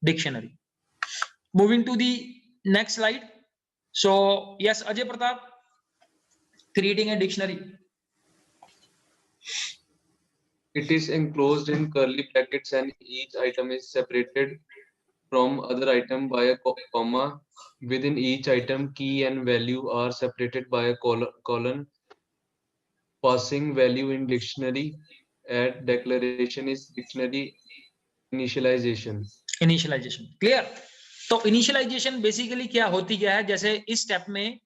dictionary. Moving to the next slide. So yes, Ajay Pratap, creating a dictionary. It is enclosed in curly brackets and each item is separated from other item by a comma. Within each item, key and value are separated by a colon. Passing value in dictionary at declaration is dictionary initialization. Initialization, clear? तो initialization basically क्या होती क्या है, जैसे इस step में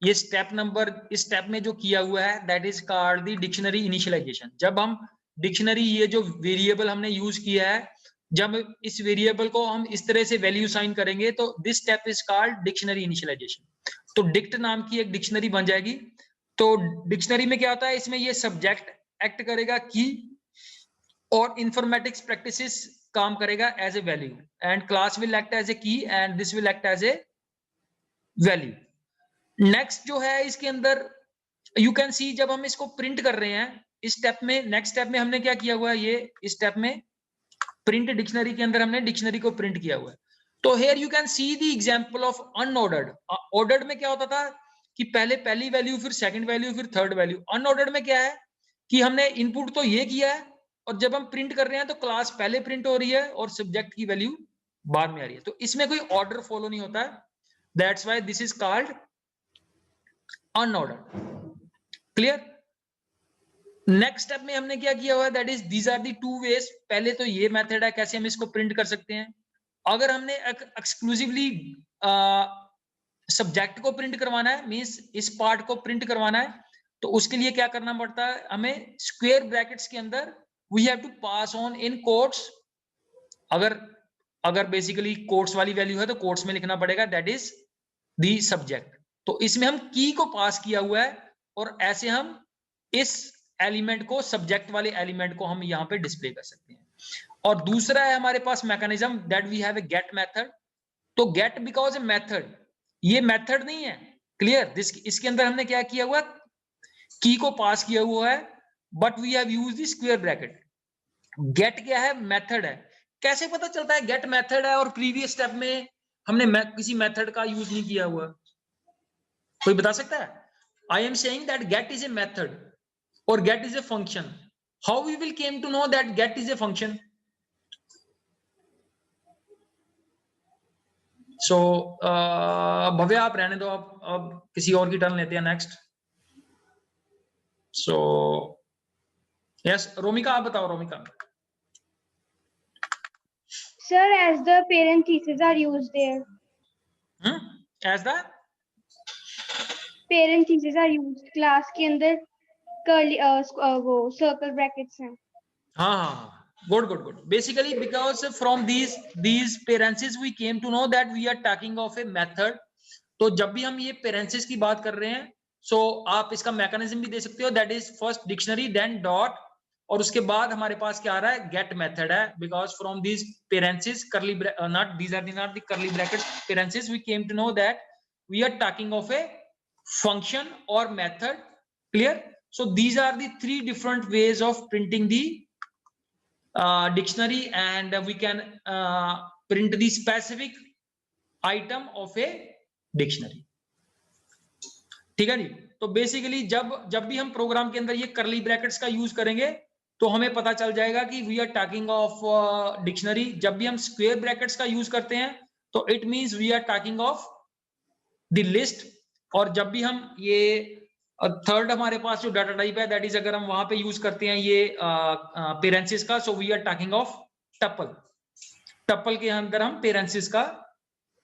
ये step number इस स्टेप में जो किया हुआ है that is called the dictionary initialization. जब हम डिक्शनरी ये जो वेरिएबल हमने यूज किया है, जब इस वेरिएबल को हम इस तरह से वैल्यू साइन करेंगे तो this step is called dictionary initialization. तो डिक्ट नाम की एक डिक्शनरी बन जाएगी. तो डिक्शनरी में क्या होता है, इसमें ये सब्जेक्ट एक्ट करेगा की और इंफॉर्मेटिक्स प्रैक्टिसेस काम करेगा as a value and class will act as a key and this will act as a value. Next जो है इसके अंदर यू कैन सी जब हम इसको प्रिंट कर रहे हैं इस स्टेप में, नेक्स्ट स्टेप में हमने क्या किया हुआ है, ये इस स्टेप में प्रिंट डिक्शनरी के अंदर हमने डिक्शनरी को प्रिंट किया हुआ है. तो here you can see the example of unordered. Ordered में क्या होता था कि पहले पहली वैल्यू फिर सेकंड वैल्यू फिर थर्ड वैल्यू. अनऑर्डर्ड में क्या है कि हमने इनपुट तो ये किया है और जब हम प्रिंट कर रहे हैं तो क्लास पहले प्रिंट हो रही है और सब्जेक्ट की वैल्यू बाद में आ रही है. तो इसमें कोई ऑर्डर फॉलो नहीं होता है. That's why this is called unordered. Clear? Next step में हमने क्या किया हुआ है, that is these are the two ways. पहले तो ये मेथड है कैसे हम इसको प्रिंट कर सकते हैं. अगर हमने एक्सक्लूसिवली सब्जेक्ट को प्रिंट करवाना है, मींस इस पार्ट को प्रिंट करवाना है, तो उसके लिए क्या करना पड़ता है, हमें स्क्वायर ब्रैकेट्स के अंदर we have to pass on in quotes. अगर बेसिकली कोट्स वाली वैल्यू है तो कोट्स में लिखना पड़ेगा दैट इज दी सब्जेक्ट. तो इसमें हम की को पास किया हुआ है और ऐसे हम इस एलिमेंट को सब्जेक्ट वाले एलिमेंट को हम यहाँ पे डिस्प्ले कर सकते हैं. और दूसरा है हमारे पास mechanism that we have a get method. तो गेट बिकॉज ए मेथड, ये मेथड नहीं है. क्लियर? इसके अंदर हमने क्या किया हुआ, की को पास किया हुआ है but we have used the square bracket. Get क्या है, मेथड है. कैसे पता चलता है गेट मेथड है और प्रीवियस स्टेप में हमने किसी मेथड का यूज नहीं किया हुआ? कोई बता सकता है? I am saying that get is a method or get is a function. How we will came to know that get is a function? So भव्य आप रहने दो, अब किसी और की टर्न लेते हैं नेक्स्ट. So yes, रोमिका आप बताओ. Romika. Sir, as the parentheses are used there. As the parentheses are used class के अंदर कर्ली वो सर्कल ब्रैकेट्स हैं. हाँ, good. Basically because from these parentheses we came to know that we are talking of a method. तो जब भी हम ये parentheses की बात कर रहे हैं, so आप इसका मैकेनिज्म भी दे सकते हो, that is first dictionary then dot और उसके बाद हमारे पास क्या आ रहा है, get method है. because from these parentheses curly not these are not the curly brackets parentheses we came to know that we are talking of a function or method. Clear? So these are the three different ways of printing the dictionary and we can print the specific item of a dictionary. ठीक है जी. तो basically जब भी हम programme के अंदर ये curly brackets का यूज करेंगे तो हमें पता चल जाएगा कि we are talking of dictionary. जब भी हम स्क्वायर ब्रैकेट्स का यूज करते हैं तो it means we are talking of the list. और जब भी हम ये थर्ड हमारे पास जो डाटा टाइप है दैट इज अगर हम वहां पे यूज करते हैं ये पेरेंथेसिस का, so we are talking of tuple. Tuple के अंदर हम पेरेंथेसिस का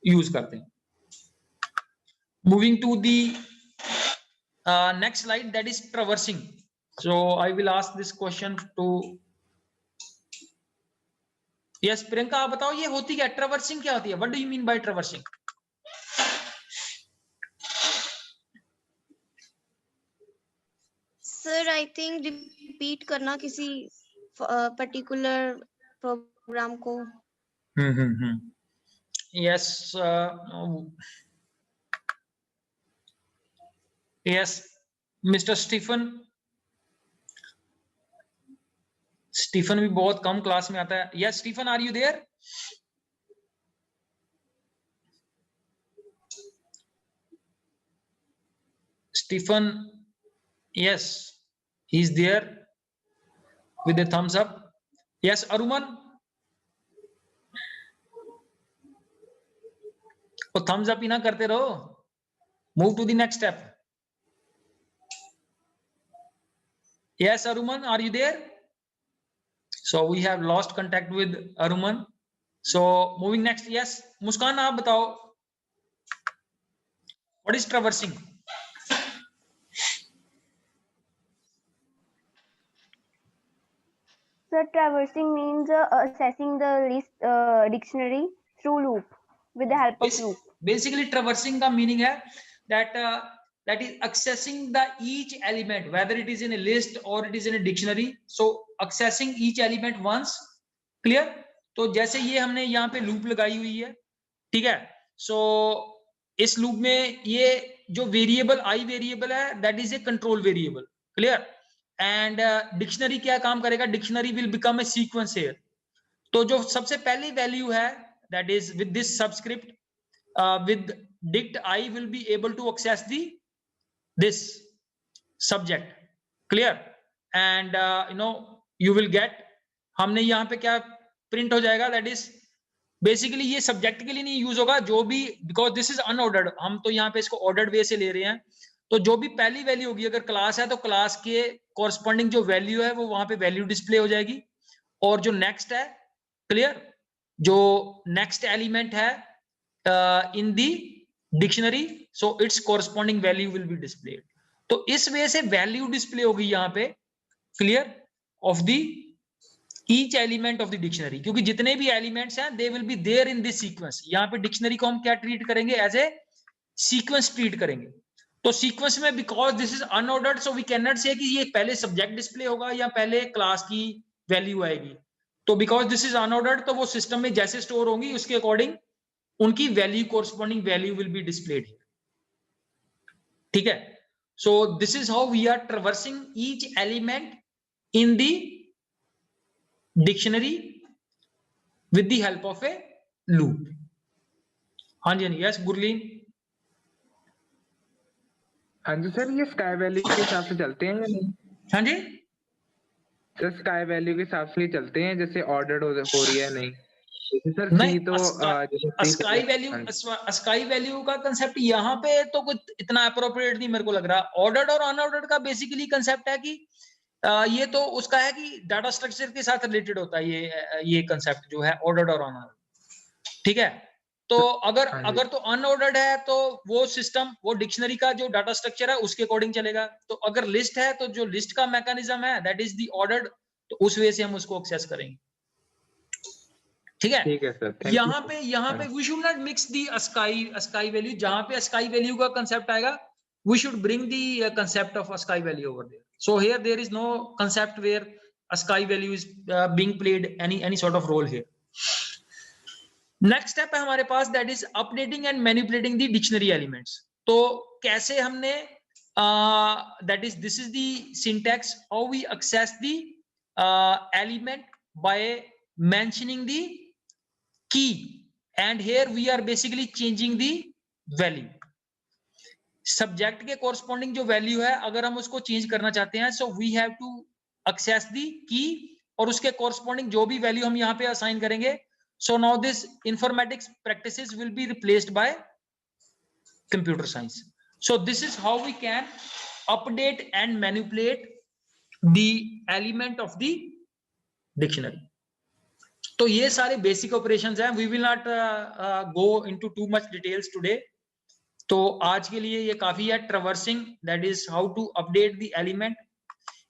यूज करते हैं. Moving to the next slide that is traversing. So I will ask this question to yes Priyanka, आप बताओ ये होती क्या, ट्रैवर्सिंग क्या होती है? What do you mean by traversing? Sir I think repeat करना किसी पर्टिकुलर प्रोग्राम को। यस यस मिस्टर स्टीफन भी बहुत कम क्लास में आता है। Yes Stephen, are you there? Stephen, yes, he's there with a thumbs up. Yes, Aruman. तो thumbs up ही ना करते रहो. Move to the next step. Yes, Aruman, are you there? So we have lost contact with Aruman. So moving next. Yes, Muskan, आप बताओ. What is traversing? So traversing means accessing the list dictionary through loop with the help of loop. Basically, traversing का meaning है that that is accessing the each element, whether it is in a list or it is in a dictionary. So accessing each element once. Clear? तो जैसे ये हमने यहाँ पे loop लगाई हुई है, ठीक है? So इस loop में ये जो variable I variable है, that is a control variable. Clear? And dictionary क्या काम करेगा? Dictionary will become a sequence here. तो जो सबसे पहली वैल्यू है that is with this subscript with dict I will be able to access the this subject. Clear? And you will get, हमने यहाँ पे क्या प्रिंट हो जाएगा, दैट इज बेसिकली ये सब्जेक्ट के लिए नहीं यूज होगा, जो भी, बिकॉज दिस इज अनऑर्डर्ड, हम तो यहाँ पे इसको ऑर्डर्ड वे से ले रहे हैं। तो जो भी पहली वैल्यू होगी, अगर क्लास है तो क्लास के कॉरस्पॉन्डिंग जो वैल्यू है वो वहां पे वैल्यू डिस्प्ले हो जाएगी, और जो नेक्स्ट है, क्लियर, जो नेक्स्ट एलिमेंट है in the dictionary, so its corresponding value will be displayed. तो इस वजह से वैल्यू डिस्प्ले होगी यहाँ पे, clear, of the each element of the dictionary, क्योंकि जितने भी एलिमेंट्स हैं they will be there in this sequence. यहाँ पे डिक्शनरी को हम क्या ट्रीट करेंगे? एज ए सीक्वेंस ट्रीट करेंगे। तो सीक्वेंस में because this is unordered, so we can not say कि ये पहले सब्जेक्ट डिस्प्ले होगा या पहले क्लास की वैल्यू आएगी। तो बिकॉज दिस इज अनऑर्डर्ड, तो वो सिस्टम में जैसे स्टोर होंगी उसके अकॉर्डिंग उनकी value, corresponding value will be displayed. ठीक है? So this is how we are traversing each element in the dictionary with the help of a loop. हाँ जी, यस गुरलीन। हाँ जी सर, ये स्काई वैल्यू के हिसाब से चलते हैं या नहीं? हाँ जी सर, स्काई वैल्यू के हिसाब से चलते हैं, जैसे ऑर्डर्ड हो रही है नहीं? सर नहीं, तो स्काई वैल्यू का कंसेप्ट यहाँ पे तो कुछ इतना अप्रोप्रिएट नहीं मेरे को लग रहा। ऑर्डर्ड और अनऑर्डर्ड का बेसिकली कंसेप्ट है कि ये तो उसका है कि डाटा स्ट्रक्चर के साथ रिलेटेड होता है ये कंसेप्ट जो है ऑर्डर्ड और अनऑर्डर्ड। ठीक है? तो अगर तो अनऑर्डर्ड है तो वो सिस्टम, वो डिक्शनरी का जो डाटा स्ट्रक्चर है उसके अकॉर्डिंग चलेगा। तो अगर लिस्ट है तो जो लिस्ट का मैकेनिज्म है दैट इज द ऑर्डर्ड, तो उस वजह से हम उसको एक्सेस करेंगे। ठीक है? ठीक है सर। यहाँ पे we should not mix the ASCII value. जहां पे अस्काई वैल्यू का कंसेप्ट आएगा we should bring the concept of ASCII value over there. So here there is no concept where ASCII value is being played any sort of role here. Next step है हमारे पास, that is updating and manipulating the dictionary elements. तो कैसे हमने that is this is the syntax how we access the element by mentioning the key, and here we are basically changing the value. Subject के corresponding जो value है अगर हम उसको change करना चाहते हैं, so we have to access the key, और उसके कोरस्पॉन्डिंग जो भी वैल्यू हम यहाँ पे असाइन करेंगे। So now this informatics practices will be replaced by computer science. So this is how we can update and manipulate the element of the dictionary. तो ये सारे basic operations हैं. We will not go into too much details today. तो आज के लिए ये काफी है. Traversing, that is how to update the element.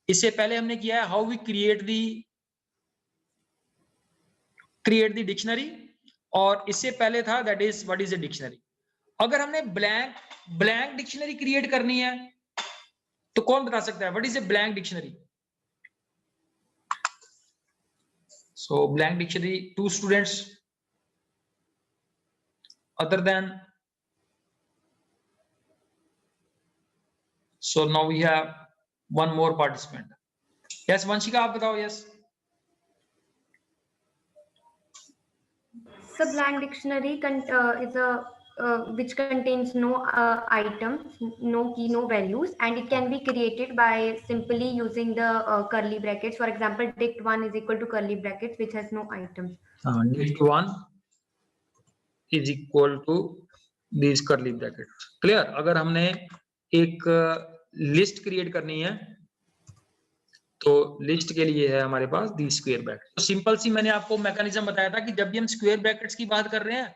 इससे पहले हमने किया है how we create the dictionary, और इससे पहले था that is what is a dictionary. अगर हमने ब्लैंक डिक्शनरी क्रिएट करनी है तो कौन बता सकता है what is a blank dictionary? So blank dictionary, 2 students other than, so now we have one more participant. Yes, Vanshika, आप बताओ. Yes. So blank dictionary is a which contains no items, no key, no values, and it can be created by simply using the curly brackets. For example, dict1 is equal to curly brackets which has no items. Dict1 is equal to these curly brackets. Clear? अगर हमने एक list create करनी है तो list के लिए है हमारे पास दी स्क्वायर ब्रैकेट. तो सिंपल सी मैंने आपको मैकेनिज्म बताया था कि जब भी हम स्क्वायर ब्रैकेट्स की बात कर रहे हैं,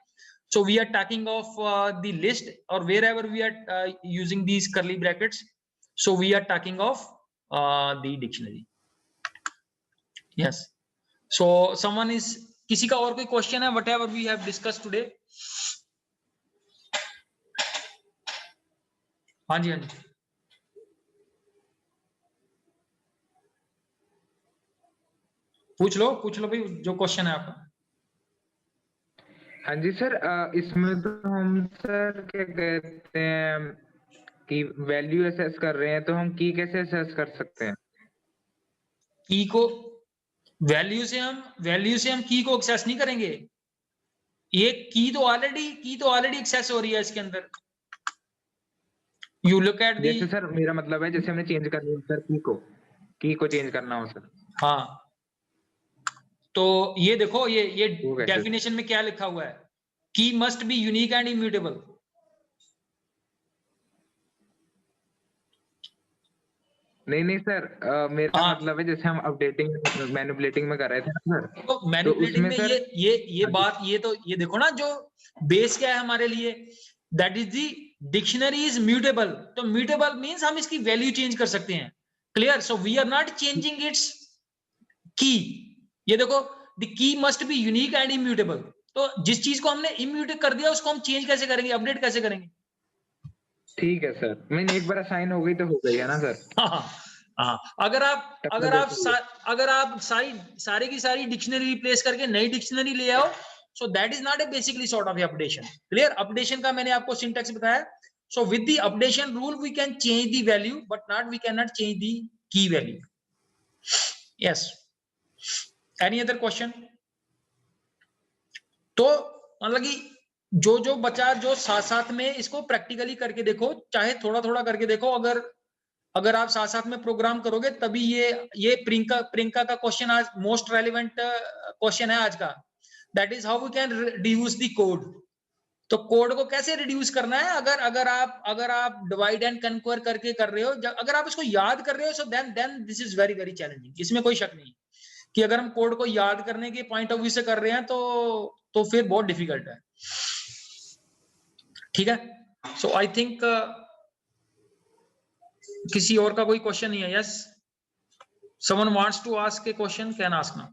so we are talking of the list, और wherever we are using these curly brackets, so we are talking of the dictionary. Yes. So someone is, किसी का और कोई क्वेश्चन है? Whatever we have discuss today. हाँ जी, हाँ जी. पूछ लो भाई, जो क्वेश्चन है आपका. हाँ जी सर, इसमें तो हम सर क्या कहते हैं कि वैल्यू असेस कर रहे हैं, तो हम की कैसे असेस कर सकते हैं? की को वैल्यू से हम की को एक्सेस नहीं करेंगे. ये की तो ऑलरेडी एक्सेस हो रही है इसके अंदर. यू लुक एट जैसे सर मेरा मतलब है जैसे हमने चेंज करनी हो सर की को चेंज करना हो सर. हाँ, तो ये देखो, ये डेफिनेशन में क्या लिखा हुआ है, की must be unique and immutable. नहीं सर, मेरा मतलब है जैसे हम अपडेटिंग मैनिपुलेटिंग में कर रहे थे ना सर, तो मैनिपुलेटिंग में ये बात, ये देखो ना, जो बेस क्या है हमारे लिए, that is the dictionary is mutable. तो म्यूटेबल मींस हम इसकी वैल्यू चेंज कर सकते हैं. Clear? So we are not changing its key. ये देखो, the key must be unique and immutable. तो जिस चीज को हमने इम्यूट कर दिया उसको हम चेंज कैसे करेंगे, अपडेट कैसे करेंगे? ठीक है सर, मैंने एक बार असाइन हो गई तो हो गई है ना सर. हाँ. अगर आप सारी की सारी डिक्शनरी रिप्लेस करके नई डिक्शनरी ले आओ, so that is not a basically sort of updation. Clear? Updation का मैंने आपको सिंटैक्स बताया. So with the updation rule we can change the value, but we can not change the key value. Yes. Any other question? तो मतलब कि जो बचा, जो साथ में इसको प्रैक्टिकली करके देखो, चाहे थोड़ा करके देखो. अगर आप साथ में प्रोग्राम करोगे तभी ये प्रियंका का क्वेश्चन आज मोस्ट रेलिवेंट क्वेश्चन है आज का. That is how we can reduce the code. तो कोड को कैसे रिड्यूस करना है? अगर आप डिवाइड एंड कन्क्वर करके कर रहे हो, अगर आप इसको याद कर रहे हो, so then this is very very challenging. इसमें कोई शक नहीं कि अगर हम कोड को याद करने के पॉइंट ऑफ व्यू से कर रहे हैं तो फिर बहुत डिफिकल्ट है. ठीक है? सो आई थिंक किसी और का कोई क्वेश्चन नहीं है. Yes, someone wants to ask a question, can ask now.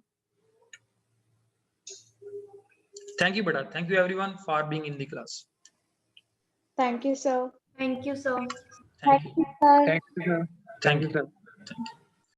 Thank you बेटा. Thank you everyone for being in the class. Thank you sir. Thank you, sir. Thank you, sir. Thank you sir. Thank you.